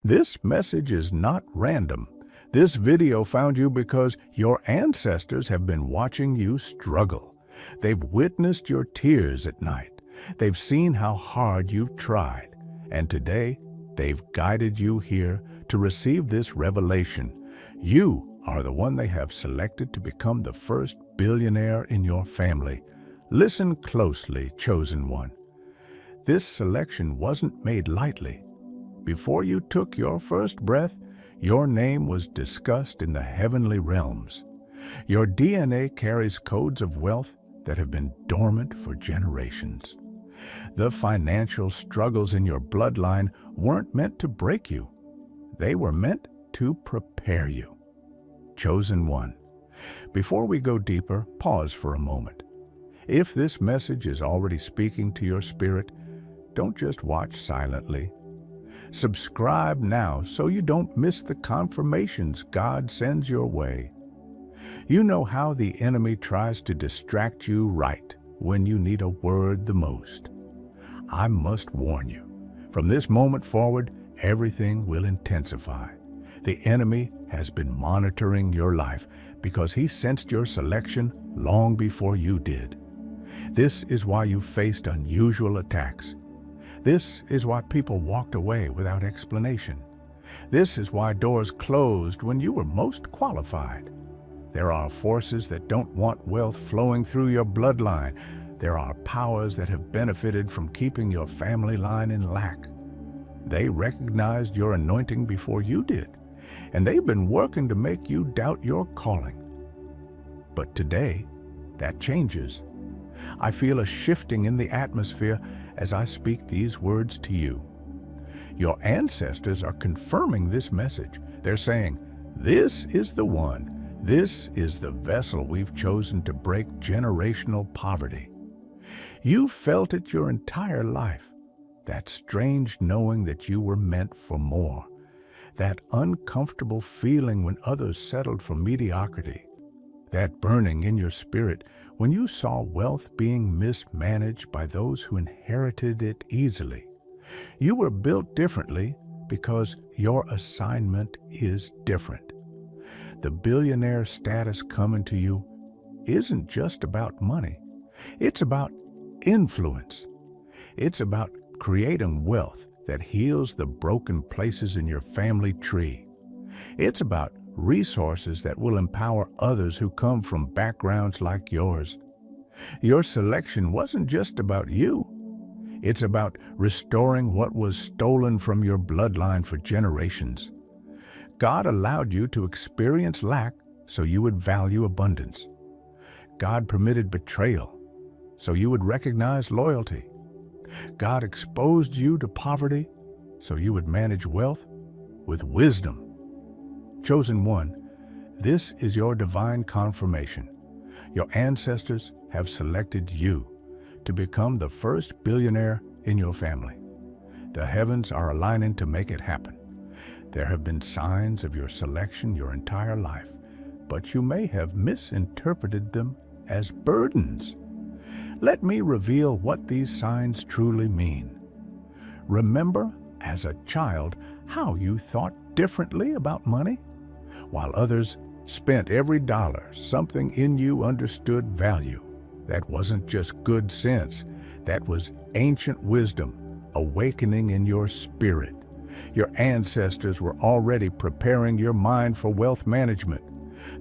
This message is not random. This video found you because your ancestors have been watching you struggle. They've witnessed your tears at night. They've seen how hard you've tried. And today, they've guided you here to receive this revelation. You are the one they have selected to become the first billionaire in your family. Listen closely, chosen one. This selection wasn't made lightly. Before you took your first breath, your name was discussed in the heavenly realms. Your DNA carries codes of wealth that have been dormant for generations. The financial struggles in your bloodline weren't meant to break you. They were meant to prepare you. Chosen one. Before we go deeper, pause for a moment. If this message is already speaking to your spirit, don't just watch silently. Subscribe now so you don't miss the confirmations God sends your way. You know how the enemy tries to distract you right when you need a word the most. I must warn you, from this moment forward, everything will intensify. The enemy has been monitoring your life because he sensed your selection long before you did. This is why you faced unusual attacks. This is why people walked away without explanation. This is why doors closed when you were most qualified. There are forces that don't want wealth flowing through your bloodline. There are powers that have benefited from keeping your family line in lack. They recognized your anointing before you did, and they've been working to make you doubt your calling. But today, that changes. I feel a shifting in the atmosphere as I speak these words to you. Your ancestors are confirming this message. They're saying, "This is the one. This is the vessel we've chosen to break generational poverty." You felt it your entire life. That strange knowing that you were meant for more. That uncomfortable feeling when others settled for mediocrity. That burning in your spirit when you saw wealth being mismanaged by those who inherited it easily. You were built differently because your assignment is different. The billionaire status coming to you isn't just about money. It's about influence. It's about creating wealth that heals the broken places in your family tree. It's about resources that will empower others who come from backgrounds like yours. Your selection wasn't just about you. It's about restoring what was stolen from your bloodline for generations. God allowed you to experience lack so you would value abundance. God permitted betrayal so you would recognize loyalty. God exposed you to poverty so you would manage wealth with wisdom. Chosen one, this is your divine confirmation. Your ancestors have selected you to become the first billionaire in your family. The heavens are aligning to make it happen. There have been signs of your selection your entire life, but you may have misinterpreted them as burdens. Let me reveal what these signs truly mean. Remember, as a child, how you thought differently about money? While others spent every dollar, something in you understood value. That wasn't just good sense. That was ancient wisdom awakening in your spirit. Your ancestors were already preparing your mind for wealth management.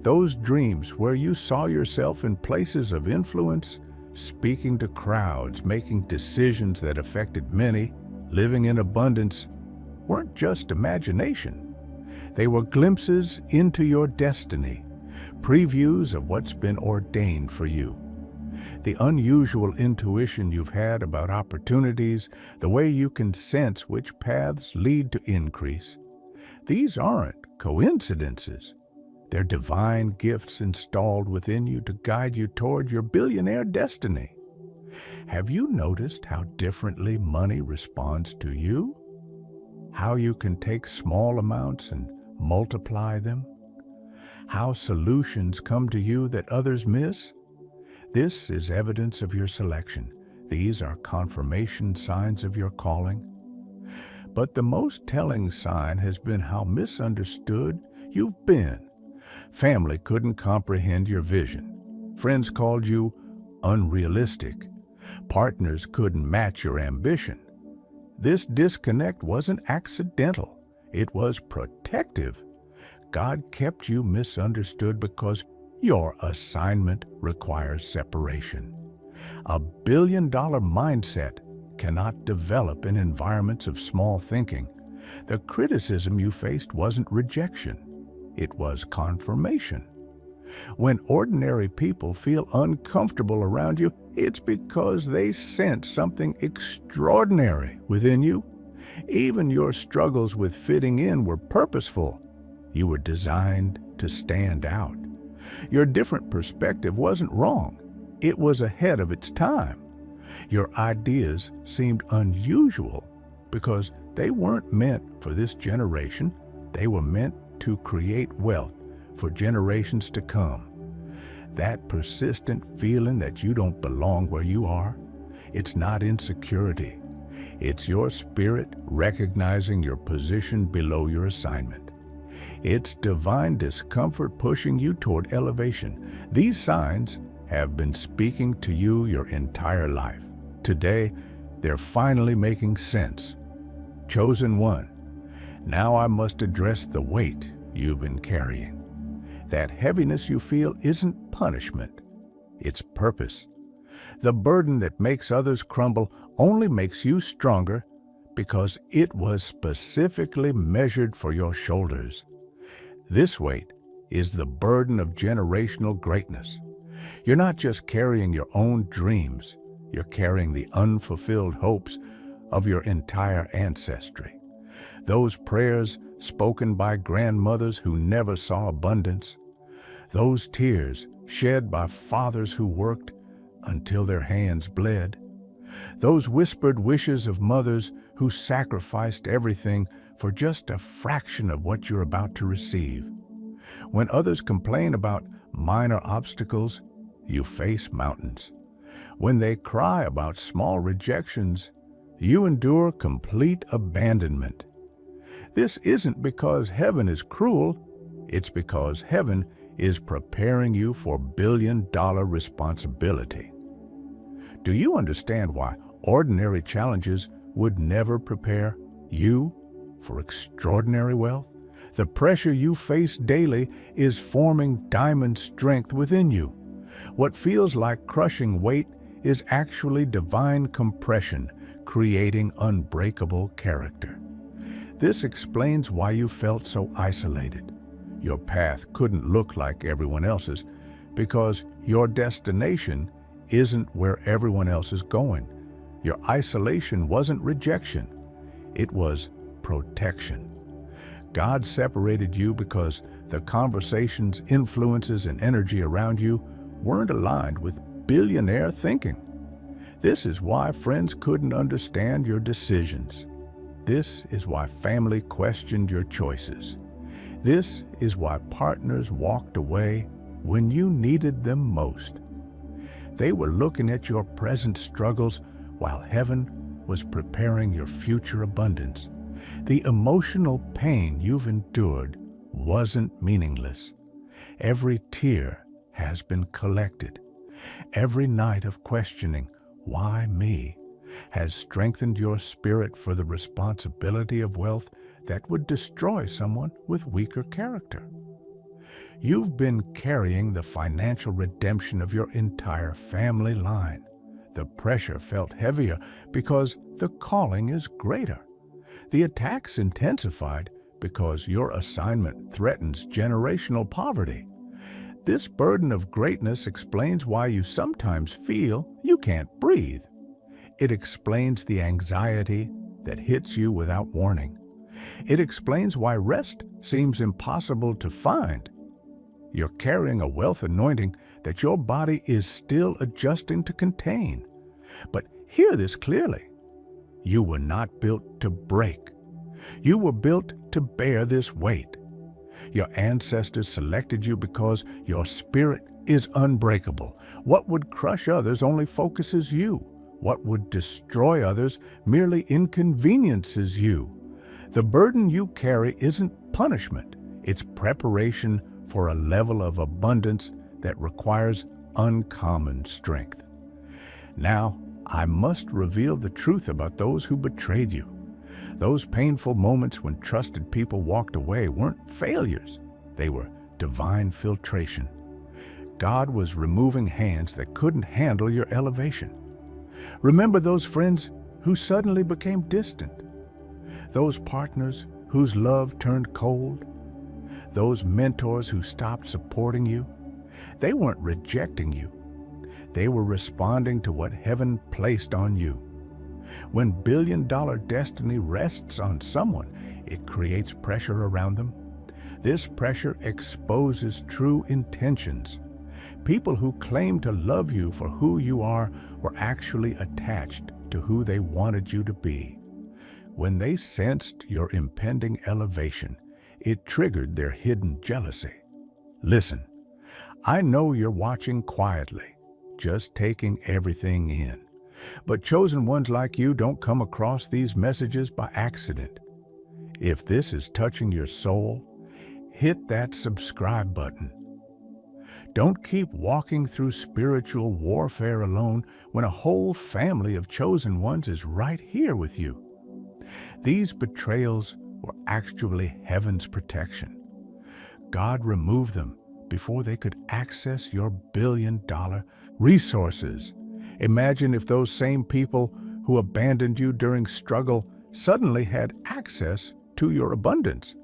Those dreams where you saw yourself in places of influence, speaking to crowds, making decisions that affected many, living in abundance, weren't just imagination. They were glimpses into your destiny, previews of what's been ordained for you. The unusual intuition you've had about opportunities, the way you can sense which paths lead to increase. These aren't coincidences. They're divine gifts installed within you to guide you toward your billionaire destiny. Have you noticed how differently money responds to you? How you can take small amounts and multiply them? How solutions come to you that others miss? This is evidence of your selection. These are confirmation signs of your calling. But the most telling sign has been how misunderstood you've been. Family couldn't comprehend your vision. Friends called you unrealistic. Partners couldn't match your ambition. This disconnect wasn't accidental. It was protective. God kept you misunderstood because your assignment requires separation. A billion-dollar mindset cannot develop in environments of small thinking. The criticism you faced wasn't rejection. It was confirmation. When ordinary people feel uncomfortable around you, it's because they sense something extraordinary within you. Even your struggles with fitting in were purposeful. You were designed to stand out. Your different perspective wasn't wrong. It was ahead of its time. Your ideas seemed unusual because they weren't meant for this generation. They were meant to create wealth for generations to come. That persistent feeling that you don't belong where you are, it's not insecurity. It's your spirit recognizing your position below your assignment. It's divine discomfort pushing you toward elevation. These signs have been speaking to you your entire life. Today, they're finally making sense. Chosen one, now I must address the weight you've been carrying. That heaviness you feel isn't punishment, it's purpose. The burden that makes others crumble only makes you stronger because it was specifically measured for your shoulders. This weight is the burden of generational greatness. You're not just carrying your own dreams, you're carrying the unfulfilled hopes of your entire ancestry. Those prayers spoken by grandmothers who never saw abundance. Those tears shed by fathers who worked until their hands bled. Those whispered wishes of mothers who sacrificed everything for just a fraction of what you're about to receive. When others complain about minor obstacles, you face mountains. When they cry about small rejections, you endure complete abandonment. This isn't because heaven is cruel, it's because heaven is preparing you for billion-dollar responsibility. Do you understand why ordinary challenges would never prepare you for extraordinary wealth? The pressure you face daily is forming diamond strength within you. What feels like crushing weight is actually divine compression, creating unbreakable character. This explains why you felt so isolated. Your path couldn't look like everyone else's because your destination isn't where everyone else is going. Your isolation wasn't rejection, it was protection. God separated you because the conversations, influences, and energy around you weren't aligned with billionaire thinking. This is why friends couldn't understand your decisions. This is why family questioned your choices. This is why partners walked away when you needed them most. They were looking at your present struggles while heaven was preparing your future abundance. The emotional pain you've endured wasn't meaningless. Every tear has been collected. Every night of questioning, why me, has strengthened your spirit for the responsibility of wealth that would destroy someone with weaker character. You've been carrying the financial redemption of your entire family line. The pressure felt heavier because the calling is greater. The attacks intensified because your assignment threatens generational poverty. This burden of greatness explains why you sometimes feel you can't breathe. It explains the anxiety that hits you without warning. It explains why rest seems impossible to find. You're carrying a wealth anointing that your body is still adjusting to contain. But hear this clearly. You were not built to break. You were built to bear this weight. Your ancestors selected you because your spirit is unbreakable. What would crush others only focuses you. What would destroy others merely inconveniences you. The burden you carry isn't punishment, it's preparation for a level of abundance that requires uncommon strength. Now, I must reveal the truth about those who betrayed you. Those painful moments when trusted people walked away weren't failures. They were divine filtration. God was removing hands that couldn't handle your elevation. Remember those friends who suddenly became distant? Those partners whose love turned cold? Those mentors who stopped supporting you? They weren't rejecting you. They were responding to what heaven placed on you. When billion-dollar destiny rests on someone, it creates pressure around them. This pressure exposes true intentions. People who claim to love you for who you are were actually attached to who they wanted you to be. When they sensed your impending elevation, it triggered their hidden jealousy. Listen, I know you're watching quietly, just taking everything in. But chosen ones like you don't come across these messages by accident. If this is touching your soul, hit that subscribe button. Don't keep walking through spiritual warfare alone when a whole family of chosen ones is right here with you. These betrayals were actually heaven's protection. God removed them before they could access your billion-dollar resources. Imagine if those same people who abandoned you during struggle suddenly had access to your abundance.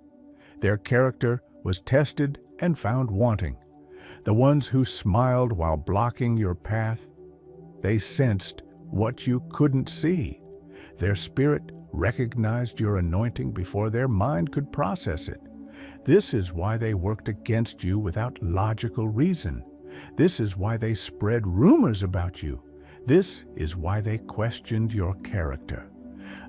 Their character was tested and found wanting. The ones who smiled while blocking your path, they sensed what you couldn't see. Their spirit recognized your anointing before their mind could process it. This is why they worked against you without logical reason. This is why they spread rumors about you. This is why they questioned your character.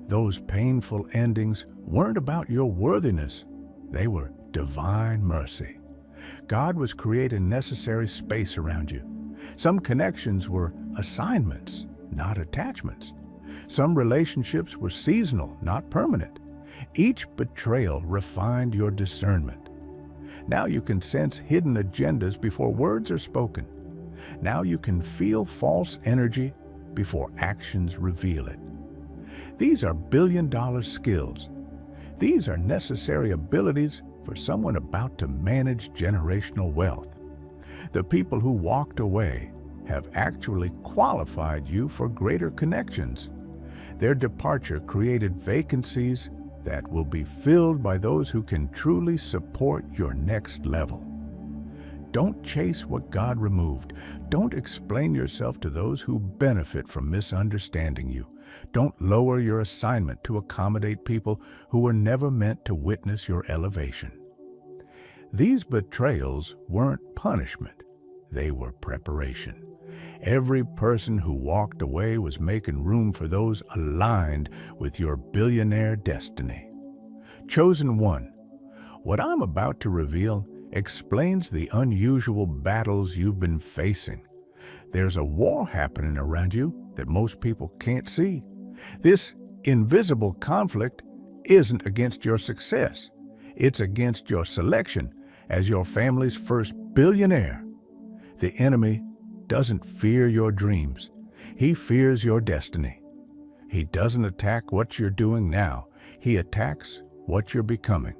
Those painful endings weren't about your worthiness. They were divine mercy. God was creating necessary space around you. Some connections were assignments, not attachments. Some relationships were seasonal, not permanent. Each betrayal refined your discernment. Now you can sense hidden agendas before words are spoken. Now you can feel false energy before actions reveal it. These are billion-dollar skills. These are necessary abilities for someone about to manage generational wealth. The people who walked away have actually qualified you for greater connections. Their departure created vacancies that will be filled by those who can truly support your next level. Don't chase what God removed. Don't explain yourself to those who benefit from misunderstanding you. Don't lower your assignment to accommodate people who were never meant to witness your elevation. These betrayals weren't punishment. They were preparation. Every person who walked away was making room for those aligned with your billionaire destiny. Chosen one, what I'm about to reveal explains the unusual battles you've been facing. There's a war happening around you that most people can't see. This invisible conflict isn't against your success. It's against your selection as your family's first billionaire. The enemy doesn't fear your dreams. He fears your destiny. He doesn't attack what you're doing now. He attacks what you're becoming.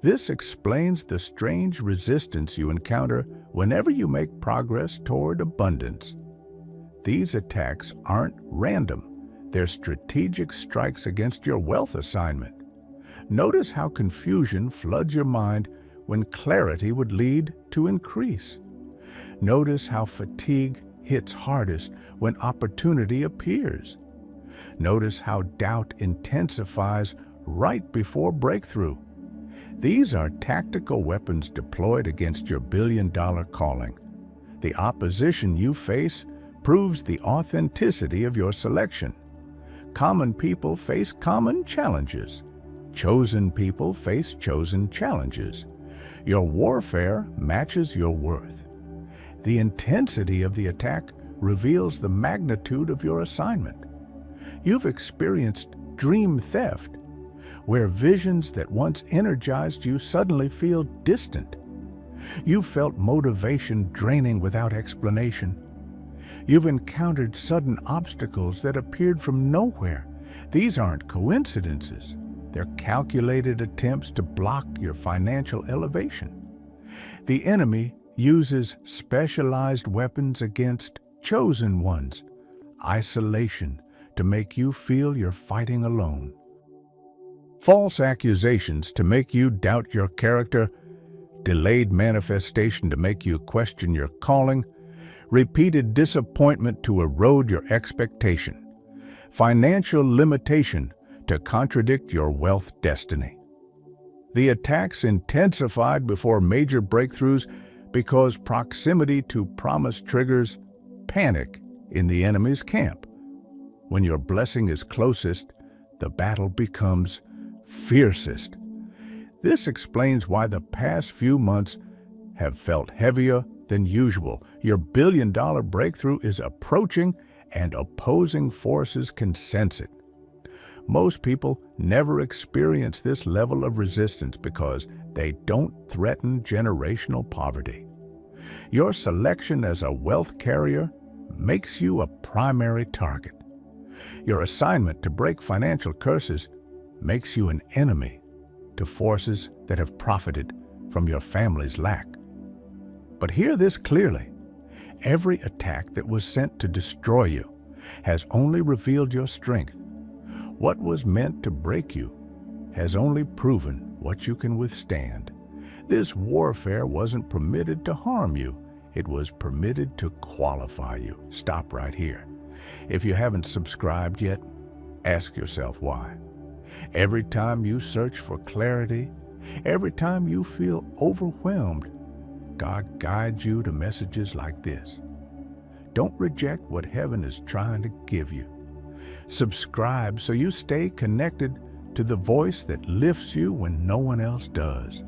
This explains the strange resistance you encounter whenever you make progress toward abundance. These attacks aren't random. They're strategic strikes against your wealth assignment. Notice how confusion floods your mind when clarity would lead to increase. Notice how fatigue hits hardest when opportunity appears. Notice how doubt intensifies right before breakthrough. These are tactical weapons deployed against your billion-dollar calling. The opposition you face proves the authenticity of your selection. Common people face common challenges. Chosen people face chosen challenges. Your warfare matches your worth. The intensity of the attack reveals the magnitude of your assignment. You've experienced dream theft. where visions that once energized you suddenly feel distant. You've felt motivation draining without explanation. You've encountered sudden obstacles that appeared from nowhere. These aren't coincidences. They're calculated attempts to block your financial elevation. The enemy uses specialized weapons against chosen ones, isolation, to make you feel you're fighting alone. False accusations to make you doubt your character, delayed manifestation to make you question your calling, repeated disappointment to erode your expectation, financial limitation to contradict your wealth destiny. The attacks intensified before major breakthroughs because proximity to promise triggers panic in the enemy's camp. When your blessing is closest, the battle becomes fiercest. This explains why the past few months have felt heavier than usual. Your billion-dollar breakthrough is approaching, and opposing forces can sense it. Most people never experience this level of resistance because they don't threaten generational poverty. Your selection as a wealth carrier makes you a primary target. Your assignment to break financial curses makes you an enemy to forces that have profited from your family's lack. But hear this clearly. Every attack that was sent to destroy you has only revealed your strength. What was meant to break you has only proven what you can withstand. This warfare wasn't permitted to harm you. It was permitted to qualify you. Stop right here. If you haven't subscribed yet, ask yourself why. Every time you search for clarity, every time you feel overwhelmed, God guides you to messages like this. Don't reject what heaven is trying to give you. Subscribe so you stay connected to the voice that lifts you when no one else does.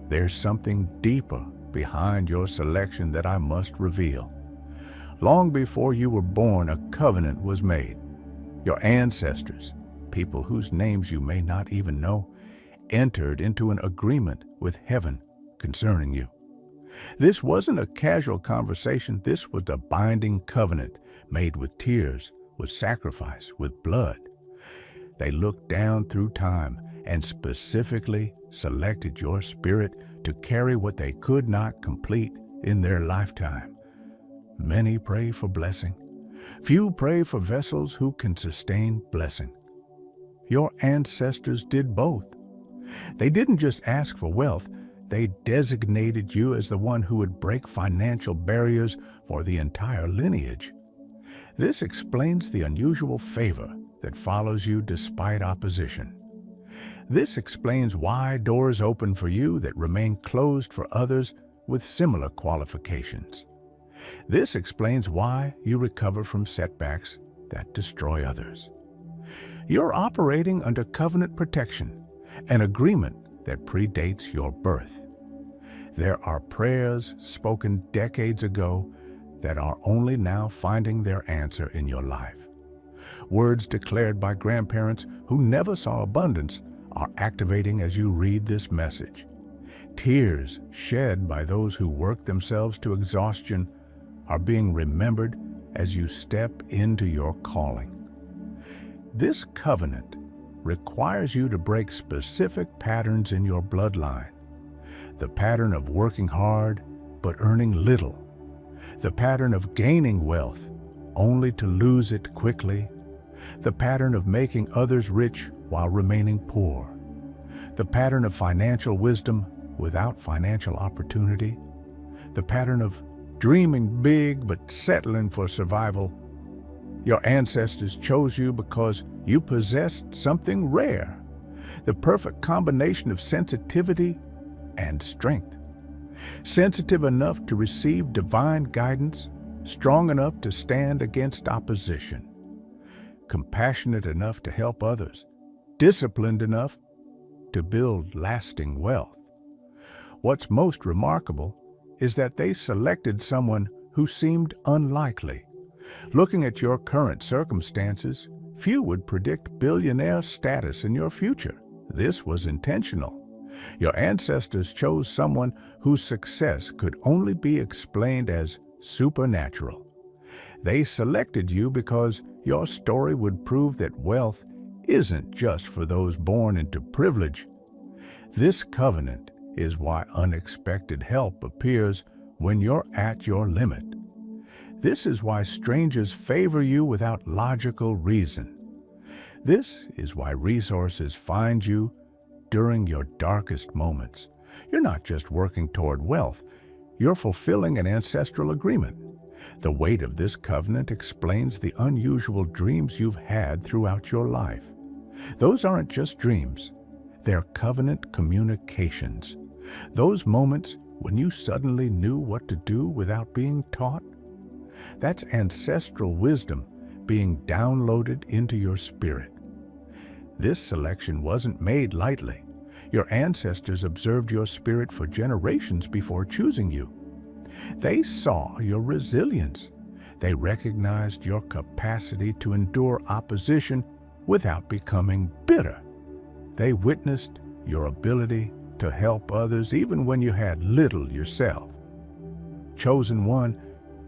There's something deeper behind your selection that I must reveal. Long before you were born, a covenant was made. Your ancestors, people whose names you may not even know, entered into an agreement with heaven concerning you. This wasn't a casual conversation. This was a binding covenant made with tears, with sacrifice, with blood. They looked down through time and specifically selected your spirit to carry what they could not complete in their lifetime. Many pray for blessing. Few pray for vessels who can sustain blessing. Your ancestors did both. They didn't just ask for wealth. They designated you as the one who would break financial barriers for the entire lineage. This explains the unusual favor that follows you despite opposition. This explains why doors open for you that remain closed for others with similar qualifications. This explains why you recover from setbacks that destroy others. You're operating under covenant protection, an agreement that predates your birth. There are prayers spoken decades ago that are only now finding their answer in your life. Words declared by grandparents who never saw abundance are activating as you read this message. Tears shed by those who work themselves to exhaustion are being remembered as you step into your calling. This covenant requires you to break specific patterns in your bloodline. The pattern of working hard but earning little. The pattern of gaining wealth only to lose it quickly. The pattern of making others rich while remaining poor. The pattern of financial wisdom without financial opportunity. The pattern of dreaming big but settling for survival. Your ancestors chose you because you possessed something rare, the perfect combination of sensitivity and strength. Sensitive enough to receive divine guidance, strong enough to stand against opposition, compassionate enough to help others, disciplined enough to build lasting wealth. What's most remarkable is that they selected someone who seemed unlikely. Looking at your current circumstances, Few would predict billionaire status in your future. This was intentional. Your ancestors chose someone whose success could only be explained as supernatural. They selected you because your story would prove that wealth isn't just for those born into privilege. This covenant is why unexpected help appears when you're at your limit. This is why strangers favor you without logical reason. This is why resources find you during your darkest moments. You're not just working toward wealth, you're fulfilling an ancestral agreement. The weight of this covenant explains the unusual dreams you've had throughout your life. Those aren't just dreams, they're covenant communications. Those moments when you suddenly knew what to do without being taught. That's ancestral wisdom being downloaded into your spirit. This selection wasn't made lightly. Your ancestors observed your spirit for generations before choosing you. They saw your resilience. They recognized your capacity to endure opposition without becoming bitter. They witnessed your ability to help others even when you had little yourself. Chosen one,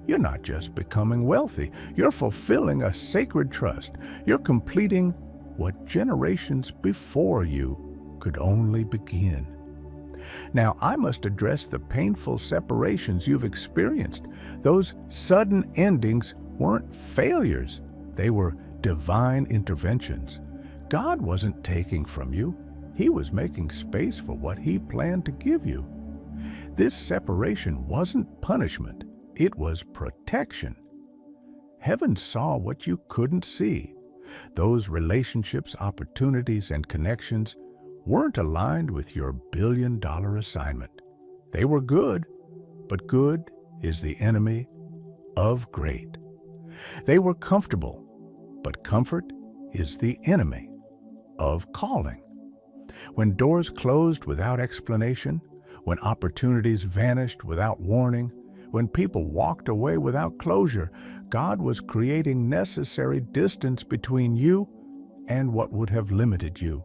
you're not just becoming wealthy, you're fulfilling a sacred trust. You're completing what generations before you could only begin. Now, I must address the painful separations you've experienced. Those sudden endings weren't failures. They were divine interventions. God wasn't taking from you. He was making space for what He planned to give you. This separation wasn't punishment. It was protection. Heaven saw what you couldn't see. Those relationships, opportunities, and connections weren't aligned with your billion-dollar assignment. They were good, but good is the enemy of great. They were comfortable, but comfort is the enemy of calling. When doors closed without explanation, when opportunities vanished without warning, when people walked away without closure, God was creating necessary distance between you and what would have limited you.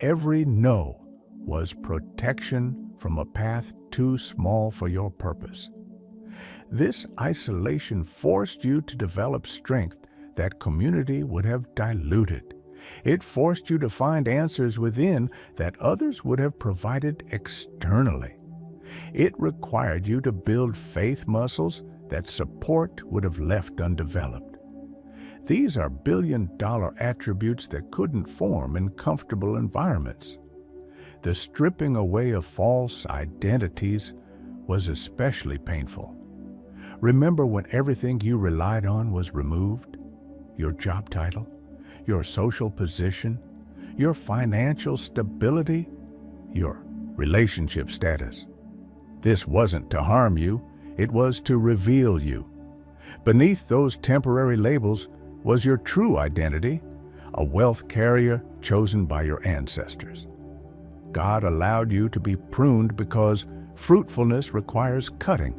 Every no was protection from a path too small for your purpose. This isolation forced you to develop strength that community would have diluted. It forced you to find answers within that others would have provided externally. It required you to build faith muscles that support would have left undeveloped. These are billion-dollar attributes that couldn't form in comfortable environments. The stripping away of false identities was especially painful. Remember when everything you relied on was removed? Your job title, your social position, your financial stability, your relationship status. This wasn't to harm you, it was to reveal you. Beneath those temporary labels was your true identity, a wealth carrier chosen by your ancestors. God allowed you to be pruned because fruitfulness requires cutting.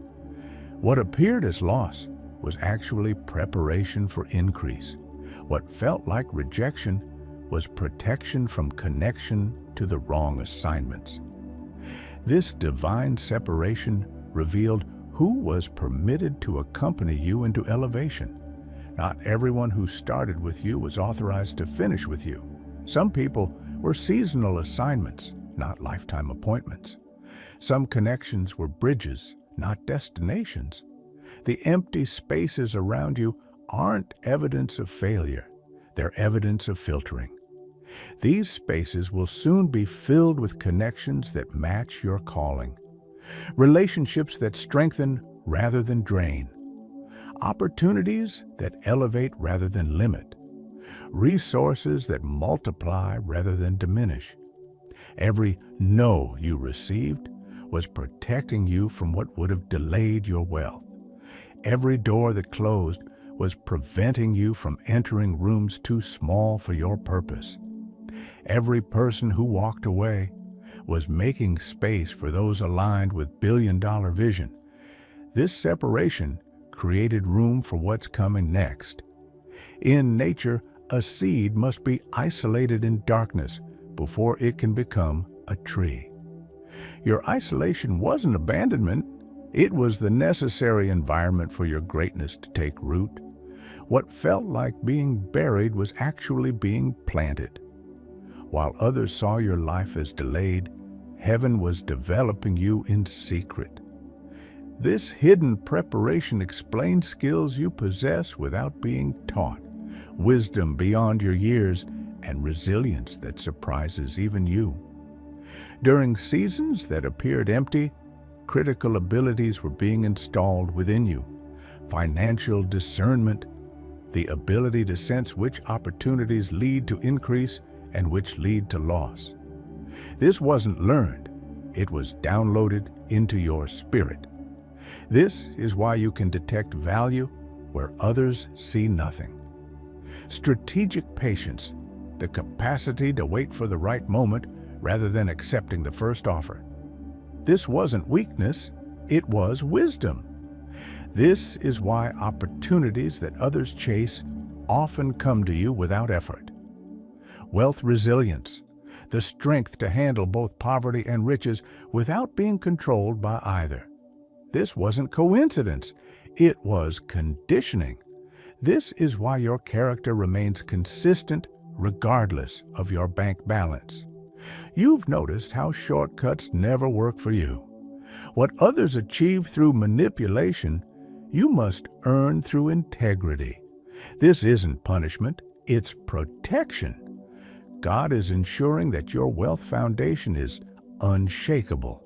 What appeared as loss was actually preparation for increase. What felt like rejection was protection from connection to the wrong assignments. This divine separation revealed who was permitted to accompany you into elevation. Not everyone who started with you was authorized to finish with you. Some people were seasonal assignments, not lifetime appointments. Some connections were bridges, not destinations. The empty spaces around you aren't evidence of failure. They're evidence of filtering. These spaces will soon be filled with connections that match your calling. Relationships that strengthen rather than drain. Opportunities that elevate rather than limit. Resources that multiply rather than diminish. Every no you received was protecting you from what would have delayed your wealth. Every door that closed was preventing you from entering rooms too small for your purpose. Every person who walked away was making space for those aligned with billion-dollar vision. This separation created room for what's coming next. In nature, a seed must be isolated in darkness before it can become a tree. Your isolation wasn't abandonment. It was the necessary environment for your greatness to take root. What felt like being buried was actually being planted. While others saw your life as delayed, heaven was developing you in secret. This hidden preparation explains skills you possess without being taught, wisdom beyond your years, and resilience that surprises even you. During seasons that appeared empty, critical abilities were being installed within you. Financial discernment, the ability to sense which opportunities lead to increase and which lead to loss. This wasn't learned, it was downloaded into your spirit. This is why you can detect value where others see nothing. Strategic patience, the capacity to wait for the right moment rather than accepting the first offer. This wasn't weakness, it was wisdom. This is why opportunities that others chase often come to you without effort. Wealth resilience, the strength to handle both poverty and riches without being controlled by either. This wasn't coincidence, it was conditioning. This is why your character remains consistent regardless of your bank balance. You've noticed how shortcuts never work for you. What others achieve through manipulation, you must earn through integrity. This isn't punishment, it's protection. God is ensuring that your wealth foundation is unshakable.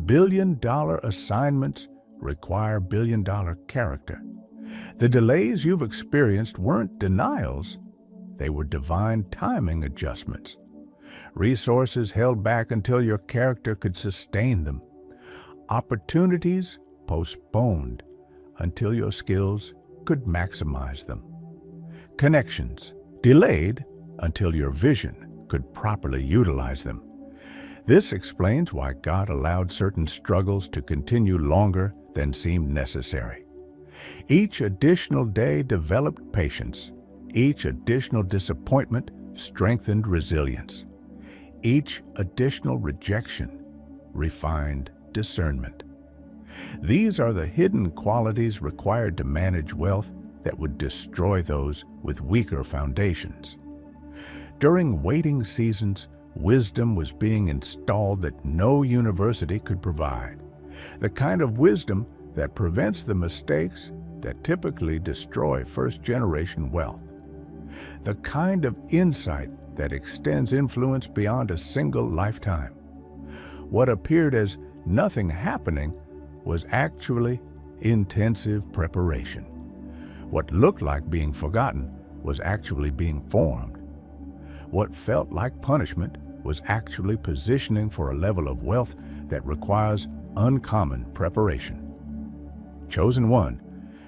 Billion-dollar assignments require billion-dollar character. The delays you've experienced weren't denials, they were divine timing adjustments. Resources held back until your character could sustain them. Opportunities postponed until your skills could maximize them. Connections delayed until your vision could properly utilize them. This explains why God allowed certain struggles to continue longer than seemed necessary. Each additional day developed patience. Each additional disappointment strengthened resilience. Each additional rejection refined discernment. These are the hidden qualities required to manage wealth that would destroy those with weaker foundations. During waiting seasons, wisdom was being installed that no university could provide. The kind of wisdom that prevents the mistakes that typically destroy first-generation wealth. The kind of insight that extends influence beyond a single lifetime. What appeared as nothing happening was actually intensive preparation. What looked like being forgotten was actually being formed. What felt like punishment was actually positioning for a level of wealth that requires uncommon preparation. Chosen one,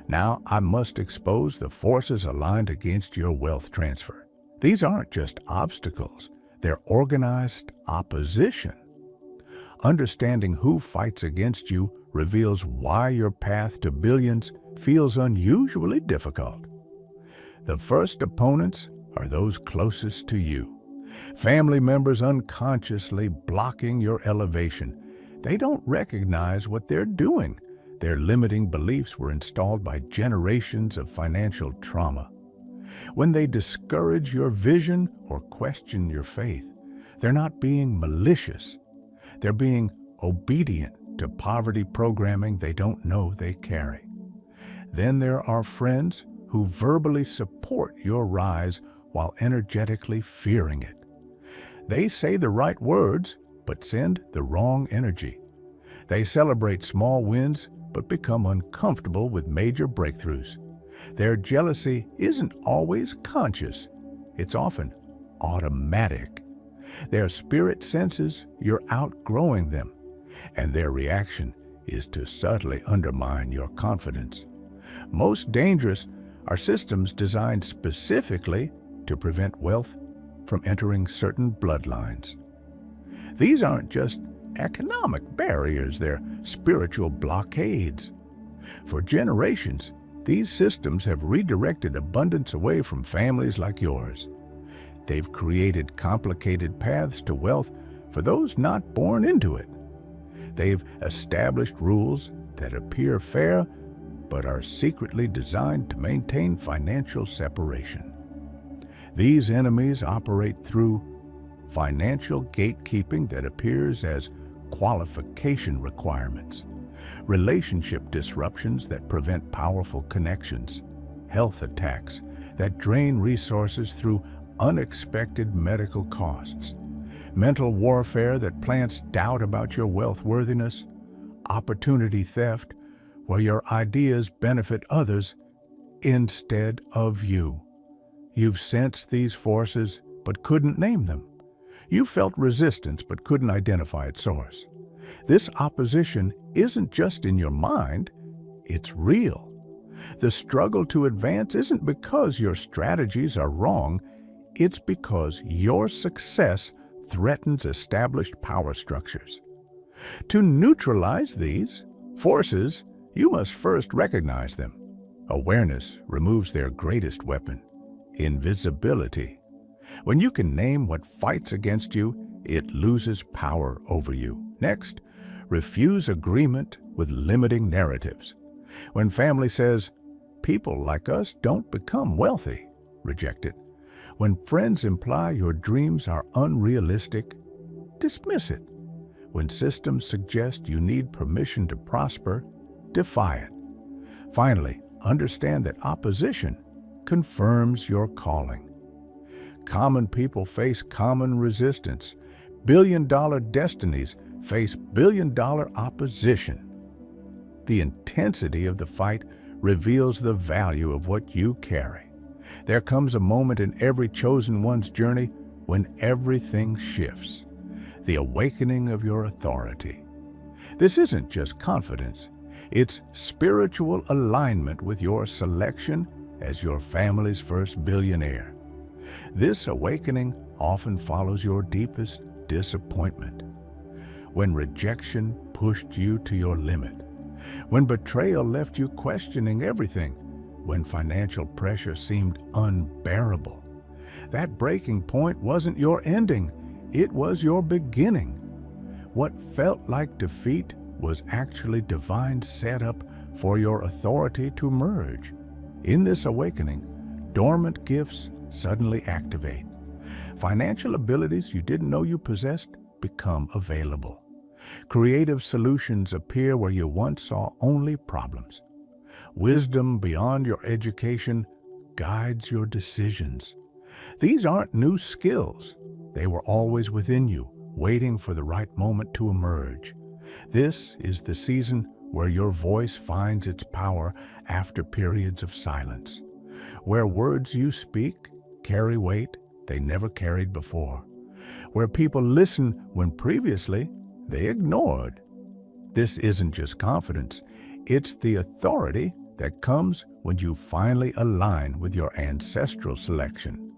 now I must expose the forces aligned against your wealth transfer. These aren't just obstacles, they're organized opposition. Understanding who fights against you reveals why your path to billions feels unusually difficult. The first opponents are those closest to you. Family members unconsciously blocking your elevation. They don't recognize what they're doing. Their limiting beliefs were installed by generations of financial trauma. When they discourage your vision or question your faith, they're not being malicious. They're being obedient to poverty programming they don't know they carry. Then there are friends who verbally support your rise while energetically fearing it. They say the right words, but send the wrong energy. They celebrate small wins, but become uncomfortable with major breakthroughs. Their jealousy isn't always conscious. It's often automatic. Their spirit senses you're outgrowing them, and their reaction is to subtly undermine your confidence. Most dangerous are systems designed specifically to prevent wealth from entering certain bloodlines. These aren't just economic barriers, they're spiritual blockades. For generations, These systems have redirected abundance away from families like yours. They've created complicated paths to wealth for those not born into it. They've established rules that appear fair but are secretly designed to maintain financial separation. These enemies operate through financial gatekeeping that appears as qualification requirements, relationship disruptions that prevent powerful connections, health attacks that drain resources through unexpected medical costs, mental warfare that plants doubt about your wealth worthiness, opportunity theft where your ideas benefit others instead of you. You've sensed these forces but couldn't name them. You felt resistance but couldn't identify its source. This opposition isn't just in your mind, it's real. The struggle to advance isn't because your strategies are wrong, it's because your success threatens established power structures. To neutralize these forces, you must first recognize them. Awareness removes their greatest weapon, invisibility. When you can name what fights against you, it loses power over you. Next, refuse agreement with limiting narratives. When family says, "People like us don't become wealthy," reject it. When friends imply your dreams are unrealistic, dismiss it. When systems suggest you need permission to prosper, defy it. Finally, understand that opposition confirms your calling. Common people face common resistance. Billion-dollar destinies face billion-dollar opposition. The intensity of the fight reveals the value of what you carry. There comes a moment in every chosen one's journey when everything shifts. The awakening of your authority. This isn't just confidence. It's spiritual alignment with your selection as your family's first billionaire. This awakening often follows your deepest disappointment. When rejection pushed you to your limit. When betrayal left you questioning everything. When financial pressure seemed unbearable. That breaking point wasn't your ending, it was your beginning. What felt like defeat was actually divine setup for your authority to emerge. In this awakening, dormant gifts suddenly activate. Financial abilities you didn't know you possessed become available. Creative solutions appear where you once saw only problems. Wisdom beyond your education guides your decisions. These aren't new skills. They were always within you, waiting for the right moment to emerge. This is the season where your voice finds its power after periods of silence, where words you speak carry weight they never carried before, where people listen when previously they ignored. This isn't just confidence, it's the authority that comes when you finally align with your ancestral selection.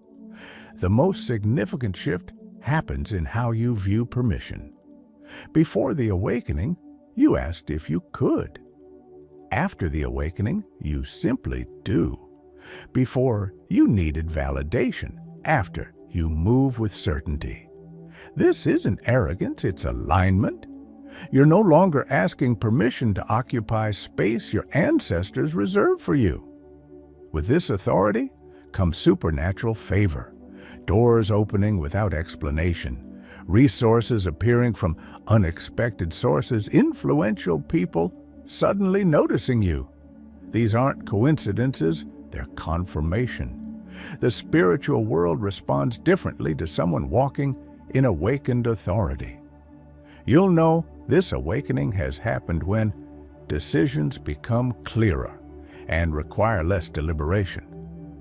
The most significant shift happens in how you view permission. Before the awakening, you asked if you could. After the awakening, you simply do. Before, you needed validation. After, you move with certainty. This isn't arrogance, it's alignment. You're no longer asking permission to occupy space your ancestors reserved for you. With this authority comes supernatural favor, doors opening without explanation, resources appearing from unexpected sources, influential people suddenly noticing you. These aren't coincidences, they're confirmation. The spiritual world responds differently to someone walking in awakened authority. You'll know this awakening has happened when decisions become clearer and require less deliberation.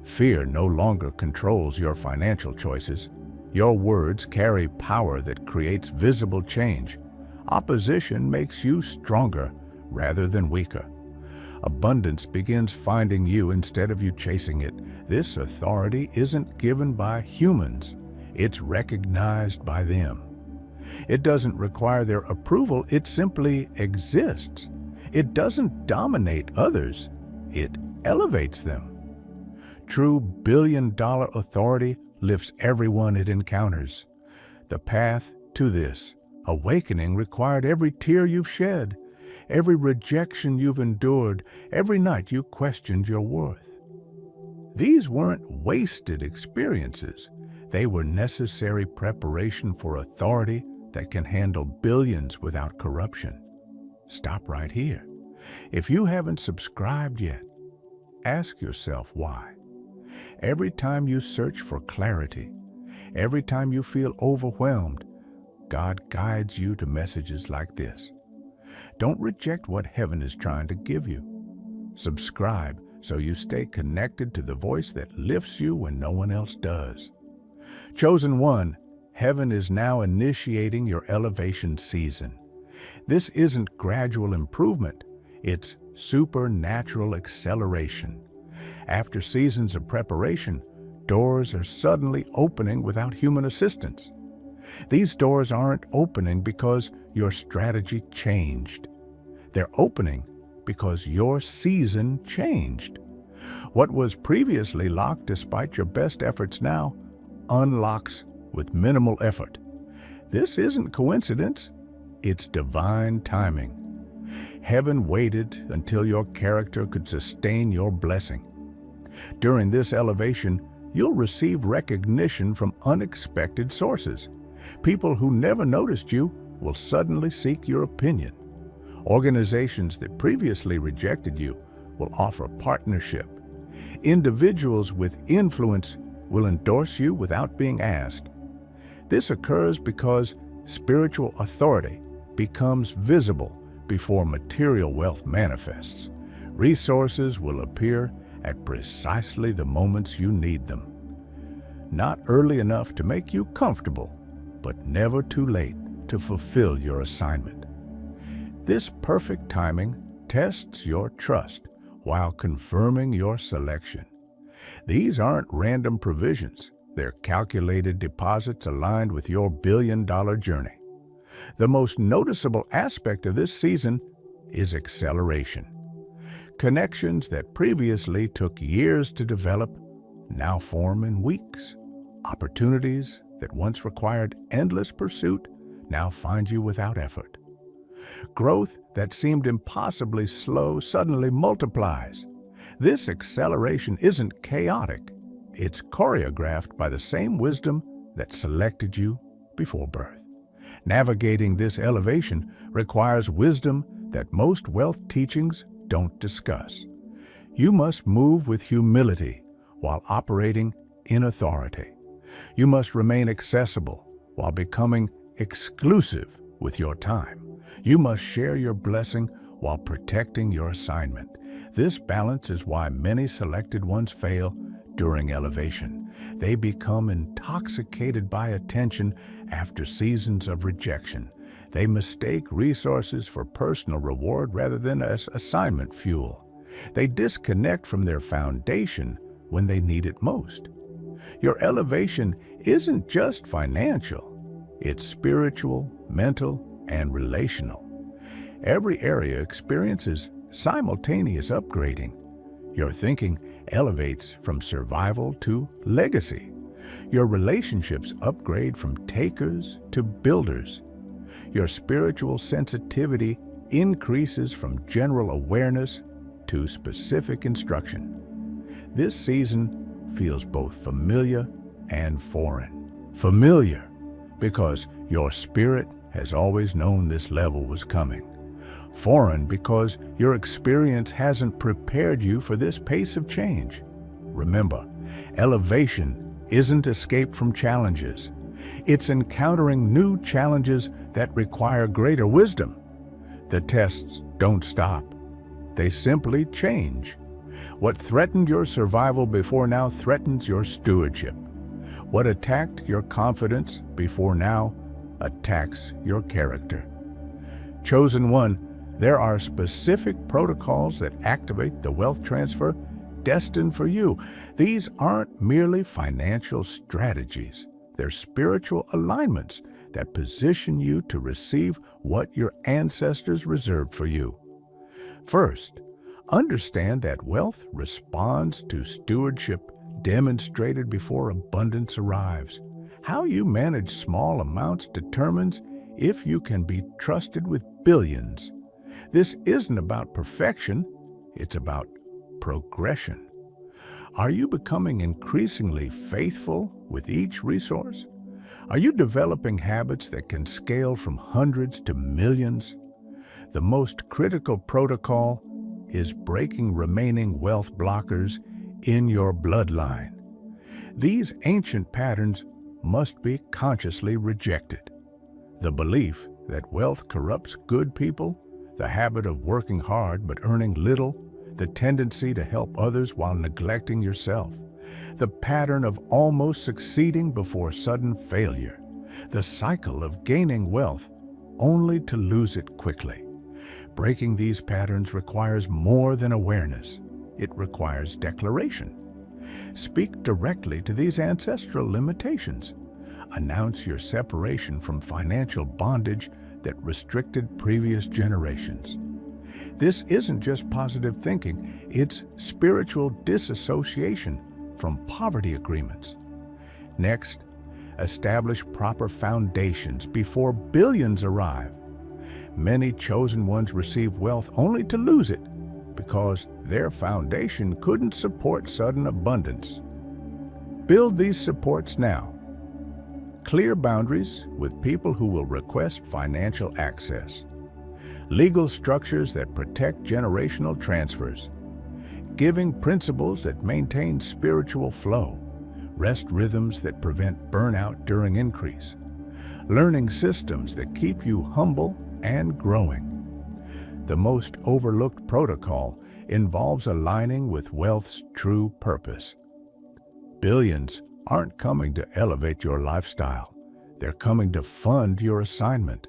Fear no longer controls your financial choices. Your words carry power that creates visible change. Opposition makes you stronger rather than weaker. Abundance begins finding you instead of you chasing it. This authority isn't given by humans. It's recognized by them. It doesn't require their approval, it simply exists. It doesn't dominate others, it elevates them. True billion-dollar authority lifts everyone it encounters. The path to this awakening required every tear you've shed, every rejection you've endured, every night you questioned your worth. These weren't wasted experiences. They were necessary preparation for authority that can handle billions without corruption. Stop right here. If you haven't subscribed yet, ask yourself why. Every time you search for clarity, every time you feel overwhelmed, God guides you to messages like this. Don't reject what heaven is trying to give you. Subscribe so you stay connected to the voice that lifts you when no one else does. Chosen one, heaven is now initiating your elevation season. This isn't gradual improvement, it's supernatural acceleration. After seasons of preparation, doors are suddenly opening without human assistance. These doors aren't opening because your strategy changed. They're opening because your season changed. What was previously locked despite your best efforts now unlocks with minimal effort. This isn't coincidence, it's divine timing. Heaven waited until your character could sustain your blessing. During this elevation, you'll receive recognition from unexpected sources. People who never noticed you will suddenly seek your opinion. Organizations that previously rejected you will offer partnership. Individuals with influence will endorse you without being asked. This occurs because spiritual authority becomes visible before material wealth manifests. Resources will appear at precisely the moments you need them. Not early enough to make you comfortable, but never too late to fulfill your assignment. This perfect timing tests your trust while confirming your selection. These aren't random provisions. They're calculated deposits aligned with your billion-dollar journey. The most noticeable aspect of this season is acceleration. Connections that previously took years to develop now form in weeks. Opportunities that once required endless pursuit now find you without effort. Growth that seemed impossibly slow suddenly multiplies. This acceleration isn't chaotic. It's choreographed by the same wisdom that selected you before birth. Navigating this elevation requires wisdom that most wealth teachings don't discuss. You must move with humility while operating in authority. You must remain accessible while becoming exclusive with your time. You must share your blessing while protecting your assignment. This balance is why many selected ones fail during elevation. They become intoxicated by attention after seasons of rejection. They mistake resources for personal reward rather than as assignment fuel. They disconnect from their foundation when they need it most. Your elevation isn't just financial. It's spiritual, mental, and relational. Every area experiences simultaneous upgrading. Your thinking elevates from survival to legacy. Your relationships upgrade from takers to builders. Your spiritual sensitivity increases from general awareness to specific instruction. This season feels both familiar and foreign. Familiar because your spirit has always known this level was coming. Foreign because your experience hasn't prepared you for this pace of change. Remember, elevation isn't escape from challenges. It's encountering new challenges that require greater wisdom. The tests don't stop. They simply change. What threatened your survival before now threatens your stewardship. What attacked your confidence before now attacks your character. Chosen one, there are specific protocols that activate the wealth transfer destined for you. These aren't merely financial strategies. They're spiritual alignments that position you to receive what your ancestors reserved for you. First, Understand that wealth responds to stewardship demonstrated before abundance arrives. How you manage small amounts determines if you can be trusted with billions. This isn't about perfection, it's about progression. Are you becoming increasingly faithful with each resource? Are you developing habits that can scale from hundreds to millions? The most critical protocol is breaking remaining wealth blockers in your bloodline. These ancient patterns must be consciously rejected. The belief that wealth corrupts good people, the habit of working hard but earning little, the tendency to help others while neglecting yourself, the pattern of almost succeeding before sudden failure, the cycle of gaining wealth only to lose it quickly. Breaking these patterns requires more than awareness. It requires declaration. Speak directly to these ancestral limitations. Announce your separation from financial bondage that restricted previous generations. This isn't just positive thinking, it's spiritual disassociation from poverty agreements. Next, establish proper foundations before billions arrive. Many chosen ones receive wealth only to lose it because their foundation couldn't support sudden abundance. Build these supports now. Clear boundaries with people who will request financial access. Legal structures that protect generational transfers. Giving principles that maintain spiritual flow. Rest rhythms that prevent burnout during increase. Learning systems that keep you humble and growing. The most overlooked protocol involves aligning with wealth's true purpose. Billions aren't coming to elevate your lifestyle. They're coming to fund your assignment.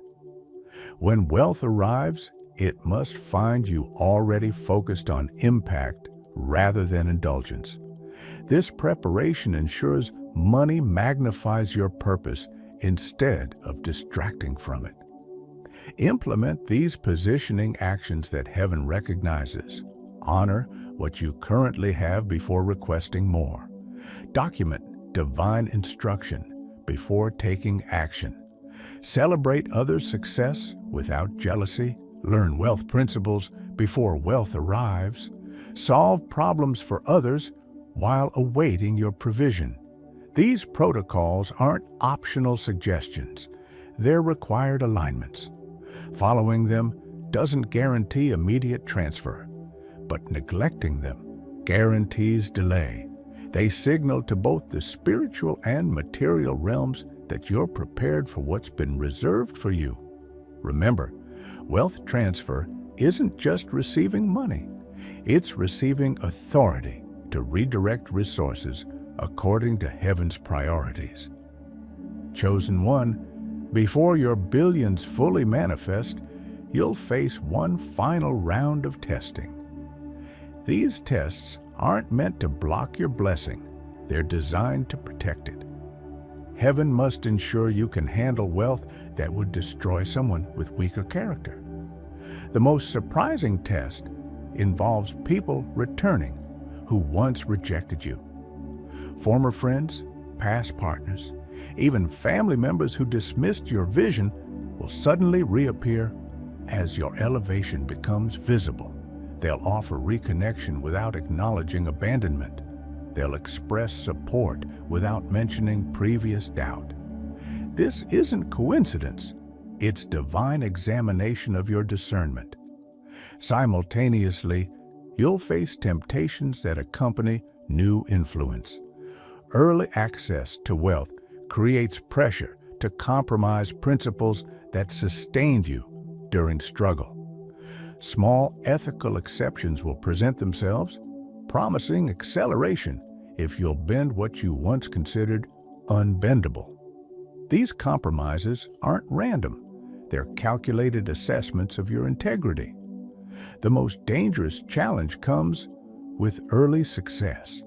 When wealth arrives, it must find you already focused on impact rather than indulgence. This preparation ensures money magnifies your purpose instead of distracting from it. Implement these positioning actions that heaven recognizes. Honor what you currently have before requesting more. Document divine instruction before taking action. Celebrate others' success without jealousy. Learn wealth principles before wealth arrives. Solve problems for others while awaiting your provision. These protocols aren't optional suggestions. They're required alignments. Following them doesn't guarantee immediate transfer, but neglecting them guarantees delay. They signal to both the spiritual and material realms that you're prepared for what's been reserved for you. Remember, wealth transfer isn't just receiving money. It's receiving authority to redirect resources according to heaven's priorities. Chosen one, before your billions fully manifest, you'll face one final round of testing. These tests aren't meant to block your blessing. They're designed to protect it. Heaven must ensure you can handle wealth that would destroy someone with weaker character. The most surprising test involves people returning who once rejected you. Former friends, past partners, even family members who dismissed your vision will suddenly reappear as your elevation becomes visible. They'll offer reconnection without acknowledging abandonment. They'll express support without mentioning previous doubt. This isn't coincidence. It's divine examination of your discernment. Simultaneously, you'll face temptations that accompany new influence. Early access to wealth creates pressure to compromise principles that sustained you during struggle. Small ethical exceptions will present themselves, promising acceleration if you'll bend what you once considered unbendable. These compromises aren't random. They're calculated assessments of your integrity. The most dangerous challenge comes with early success.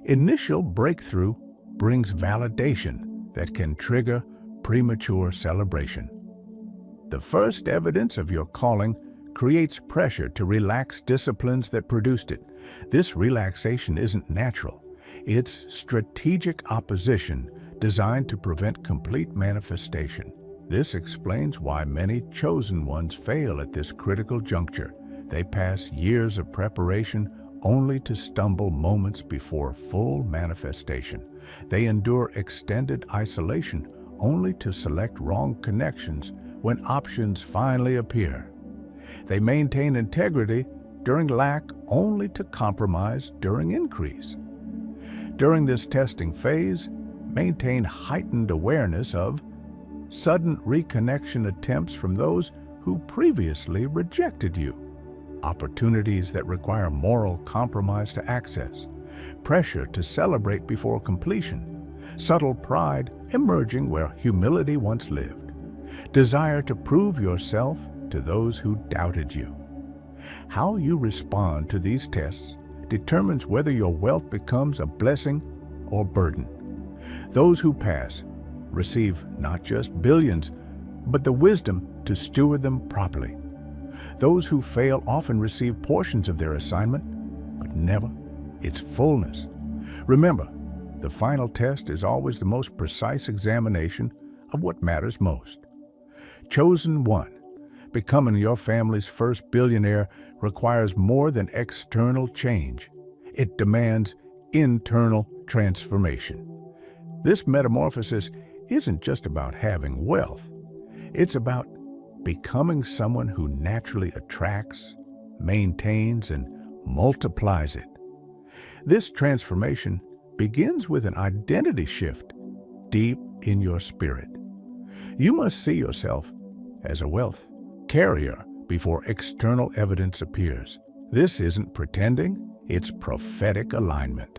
Initial breakthrough brings validation that can trigger premature celebration. The first evidence of your calling creates pressure to relax disciplines that produced it. This relaxation isn't natural. It's strategic opposition designed to prevent complete manifestation. This explains why many chosen ones fail at this critical juncture. They pass years of preparation only to stumble moments before full manifestation. They endure extended isolation only to select wrong connections when options finally appear. They maintain integrity during lack only to compromise during increase. During this testing phase, maintain heightened awareness of sudden reconnection attempts from those who previously rejected you, opportunities that require moral compromise to access, pressure to celebrate before completion, subtle pride emerging where humility once lived, desire to prove yourself to those who doubted you. How you respond to these tests determines whether your wealth becomes a blessing or burden. Those who pass receive not just billions, but the wisdom to steward them properly. Those who fail often receive portions of their assignment, but never its fullness. Remember, the final test is always the most precise examination of what matters most. Chosen one, becoming your family's first billionaire requires more than external change. It demands internal transformation. This metamorphosis isn't just about having wealth. It's about becoming someone who naturally attracts, maintains, and multiplies it. This transformation begins with an identity shift deep in your spirit. You must see yourself as a wealth carrier before external evidence appears. This isn't pretending, it's prophetic alignment.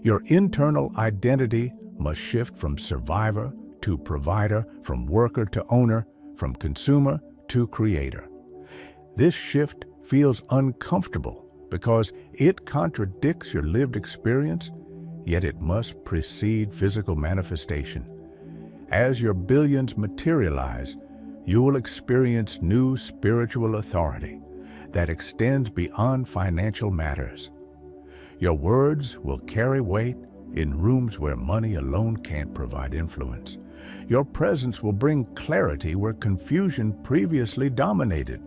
Your internal identity must shift from survivor to provider, from worker to owner, from consumer to creator. This shift feels uncomfortable because it contradicts your lived experience, yet it must precede physical manifestation. As your billions materialize, you will experience new spiritual authority that extends beyond financial matters. Your words will carry weight in rooms where money alone can't provide influence. Your presence will bring clarity where confusion previously dominated.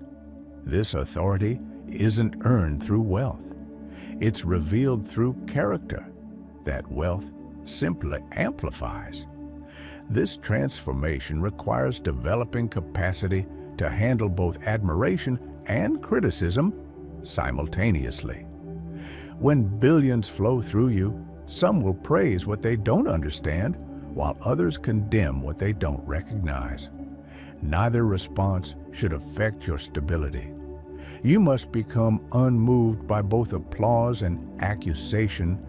This authority isn't earned through wealth. It's revealed through character that wealth simply amplifies. This transformation requires developing capacity to handle both admiration and criticism simultaneously. When billions flow through you, some will praise what they don't understand, while others condemn what they don't recognize. Neither response should affect your stability. You must become unmoved by both applause and accusation,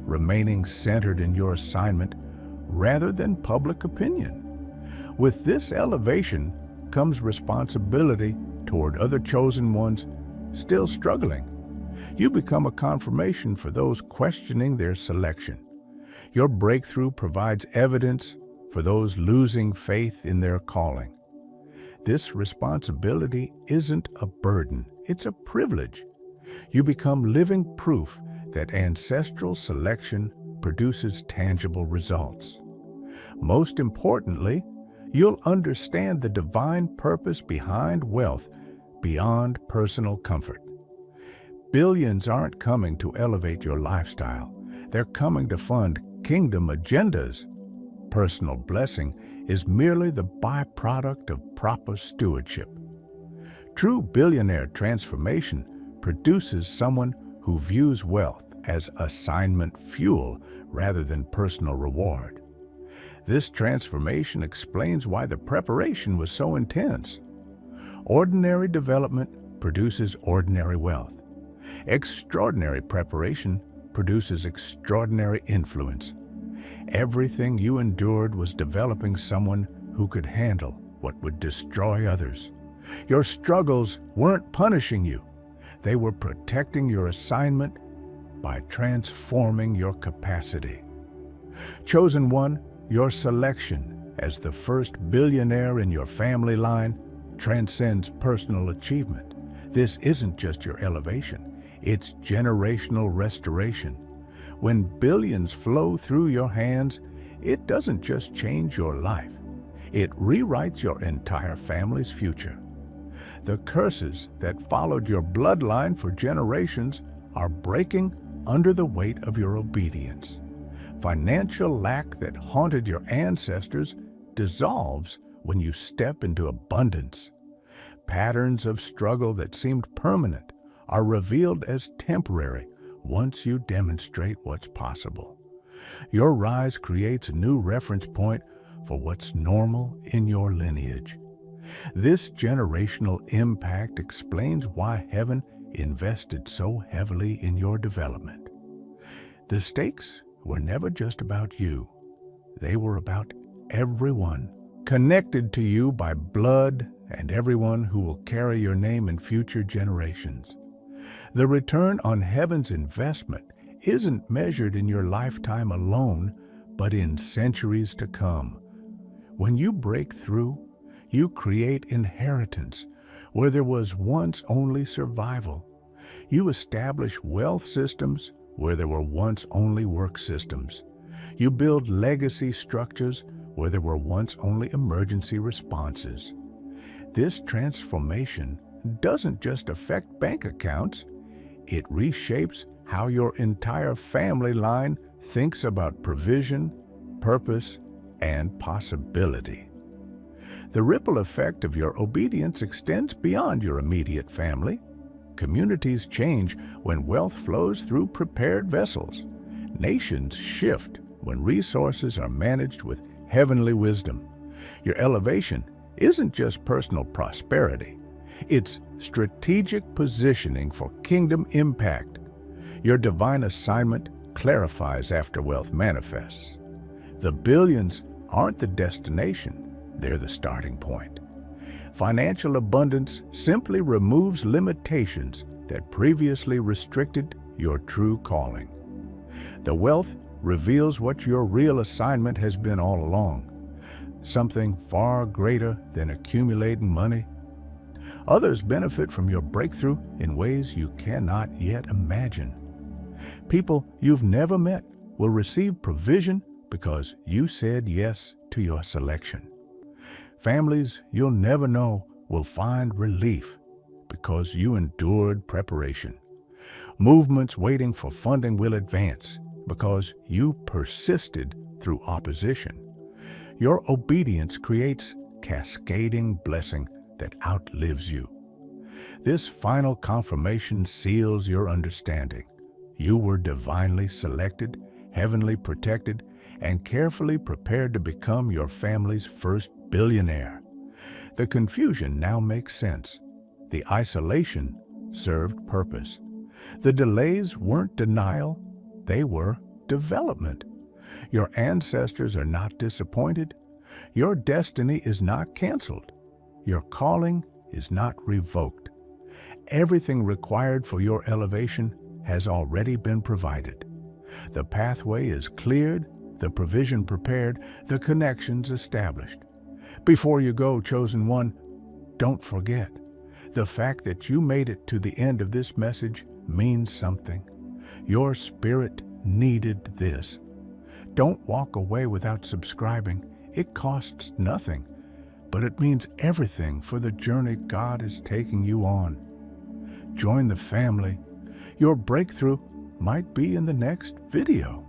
remaining centered in your assignment rather than public opinion. With this elevation comes responsibility toward other chosen ones still struggling. You become a confirmation for those questioning their selection. Your breakthrough provides evidence for those losing faith in their calling. This responsibility isn't a burden, it's a privilege. You become living proof that ancestral selection produces tangible results. Most importantly, you'll understand the divine purpose behind wealth beyond personal comfort. Billions aren't coming to elevate your lifestyle. They're coming to fund kingdom agendas. Personal blessing is merely the byproduct of proper stewardship. True billionaire transformation produces someone who views wealth as assignment fuel rather than personal reward. This transformation explains why the preparation was so intense. Ordinary development produces ordinary wealth. Extraordinary preparation produces extraordinary influence. Everything you endured was developing someone who could handle what would destroy others. Your struggles weren't punishing you. They were protecting your assignment by transforming your capacity. Chosen one, your selection as the first billionaire in your family line transcends personal achievement. This isn't just your elevation, it's generational restoration. When billions flow through your hands, it doesn't just change your life, it rewrites your entire family's future. The curses that followed your bloodline for generations are breaking under the weight of your obedience. Financial lack that haunted your ancestors dissolves when you step into abundance. Patterns of struggle that seemed permanent are revealed as temporary once you demonstrate what's possible. Your rise creates a new reference point for what's normal in your lineage. This generational impact explains why heaven invested so heavily in your development. The stakes were never just about you. They were about everyone connected to you by blood and everyone who will carry your name in future generations. The return on heaven's investment isn't measured in your lifetime alone, but in centuries to come. When you break through, you create inheritance where there was once only survival. You establish wealth systems where there were once only work systems. You build legacy structures where there were once only emergency responses. This transformation doesn't just affect bank accounts, it reshapes how your entire family line thinks about provision, purpose, and possibility. The ripple effect of your obedience extends beyond your immediate family. Communities change when wealth flows through prepared vessels. Nations shift when resources are managed with heavenly wisdom. Your elevation isn't just personal prosperity, it's strategic positioning for kingdom impact. Your divine assignment clarifies after wealth manifests. The billions aren't the destination, they're the starting point. Financial abundance simply removes limitations that previously restricted your true calling. The wealth reveals what your real assignment has been all along, something far greater than accumulating money. Others benefit from your breakthrough in ways you cannot yet imagine. People you've never met will receive provision because you said yes to your selection. Families you'll never know will find relief because you endured preparation. Movements waiting for funding will advance because you persisted through opposition. Your obedience creates cascading blessing that outlives you. This final confirmation seals your understanding. You were divinely selected, heavenly protected, and carefully prepared to become your family's first billionaire. The confusion now makes sense. The isolation served purpose. The delays weren't denial, they were development. Your ancestors are not disappointed. Your destiny is not canceled. Your calling is not revoked. Everything required for your elevation has already been provided. The pathway is cleared, the provision prepared, the connections established. Before you go, chosen one, don't forget, the fact that you made it to the end of this message means something. Your spirit needed this. Don't walk away without subscribing. It costs nothing, but it means everything for the journey God is taking you on. Join the family. Your breakthrough might be in the next video.